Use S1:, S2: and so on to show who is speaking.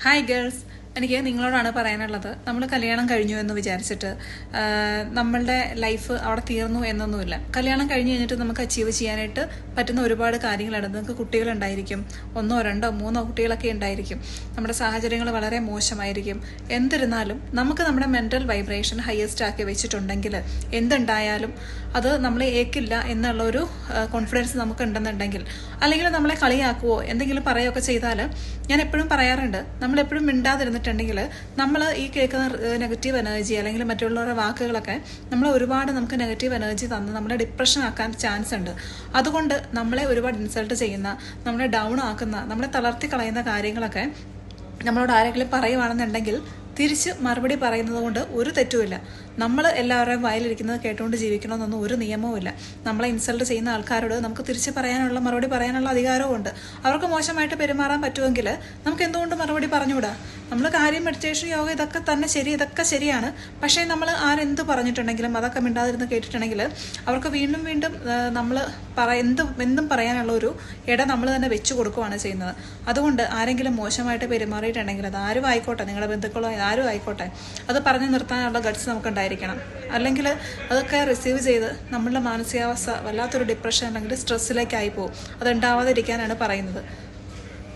S1: Hi girls, എനിക്ക് നിങ്ങളോടാണ് പറയാനുള്ളത്. നമ്മൾ കല്യാണം കഴിഞ്ഞു എന്ന് വിചാരിച്ചിട്ട് നമ്മളുടെ ലൈഫ് അവിടെ തീർന്നു എന്നൊന്നുമില്ല. കല്യാണം കഴിഞ്ഞ് കഴിഞ്ഞിട്ട് നമുക്ക് അച്ചീവ് ചെയ്യാനായിട്ട് പറ്റുന്ന ഒരുപാട് കാര്യങ്ങളുണ്ട്. നിങ്ങൾക്ക് കുട്ടികളുണ്ടായിരിക്കും, 1, 2, 3 കുട്ടികളൊക്കെ ഉണ്ടായിരിക്കും. നമ്മുടെ സാഹചര്യങ്ങൾ വളരെ മോശമായിരിക്കും. എന്നിരുന്നാലും നമുക്ക് നമ്മുടെ മെൻ്റൽ വൈബ്രേഷൻ ഹയസ്റ്റ് ആക്കി വെച്ചിട്ടുണ്ടെങ്കിൽ എന്തുണ്ടായാലും അത് നമ്മളെ ഏക്കില്ല എന്നുള്ളൊരു കോൺഫിഡൻസ് നമുക്ക് ഉണ്ടെന്നുണ്ടെങ്കിൽ, അല്ലെങ്കിൽ നമ്മളെ കളിയാക്കുവോ എന്തെങ്കിലും പറയുകയൊക്കെ ചെയ്താൽ, ഞാൻ എപ്പോഴും പറയാറുണ്ട്, നമ്മളെപ്പോഴും മിണ്ടാതിരുന്നിട്ടുണ്ടെങ്കിൽ നമ്മൾ ഈ കേൾക്കുന്ന നെഗറ്റീവ് എനർജി അല്ലെങ്കിൽ മറ്റുള്ളവരുടെ വാക്കുകളൊക്കെ നമുക്ക് നെഗറ്റീവ് എനർജി തന്ന് നമ്മളെ ഡിപ്രഷൻ ആക്കാൻ ചാൻസ് ഉണ്ട്. അതുകൊണ്ട് നമ്മളെ ഒരുപാട് ഇൻസൾട്ട് ചെയ്യുന്ന, നമ്മളെ ഡൗൺ ആക്കുന്ന, നമ്മളെ തളർത്തി കളയുന്ന കാര്യങ്ങളൊക്കെ നമ്മളോട് ആരെങ്കിലും പറയുവാണെന്നുണ്ടെങ്കിൽ തിരിച്ച് മറുപടി പറയുന്നത് കൊണ്ട് ഒരു തെറ്റുമില്ല. നമ്മൾ എല്ലാവരുടെയും വായിലിരിക്കുന്നത് കേട്ടുകൊണ്ട് ജീവിക്കണമെന്നൊന്നും ഒരു നിയമവുമില്ല. നമ്മളെ ഇൻസൾട്ട് ചെയ്യുന്ന ആൾക്കാരോട് നമുക്ക് തിരിച്ച് പറയാനുള്ള മറുപടി പറയാനുള്ള അധികാരവും ഉണ്ട്. അവർക്ക് മോശമായിട്ട് പെരുമാറാൻ പറ്റുമെങ്കിൽ നമുക്ക് എന്തുകൊണ്ട് മറുപടി പറഞ്ഞുകൂടാ? നമ്മൾ കാര്യം, മെഡിറ്റേഷൻ, യോഗ ഇതൊക്കെ തന്നെ ഇതൊക്കെ ശരിയാണ്. പക്ഷേ നമ്മൾ ആരെന്ത് പറഞ്ഞിട്ടുണ്ടെങ്കിലും അതൊക്കെ മിണ്ടാതിരുന്ന് കേട്ടിട്ടുണ്ടെങ്കിൽ അവർക്ക് വീണ്ടും വീണ്ടും നമ്മൾ എന്തും പറയാനുള്ള ഒരു നമ്മൾ തന്നെ വെച്ചു കൊടുക്കുകയാണ് ചെയ്യുന്നത്. അതുകൊണ്ട് ആരെങ്കിലും മോശമായിട്ട് പെരുമാറിയിട്ടുണ്ടെങ്കിൽ അത് ആരും ആയിക്കോട്ടെ, നിങ്ങളുടെ ബന്ധുക്കളോ ആരും ആയിക്കോട്ടെ, അത് പറഞ്ഞു നിർത്താനുള്ള ഗട്സ് നമുക്കുണ്ടായിരിക്കണം. അല്ലെങ്കിൽ അതൊക്കെ റിസീവ് ചെയ്ത് നമ്മളുടെ മാനസികാവസ്ഥ വല്ലാത്തൊരു ഡിപ്രഷൻ അല്ലെങ്കിൽ സ്ട്രെസ്സിലേക്കായി പോകും. അതുണ്ടാവാതിരിക്കാനാണ് പറയുന്നത്.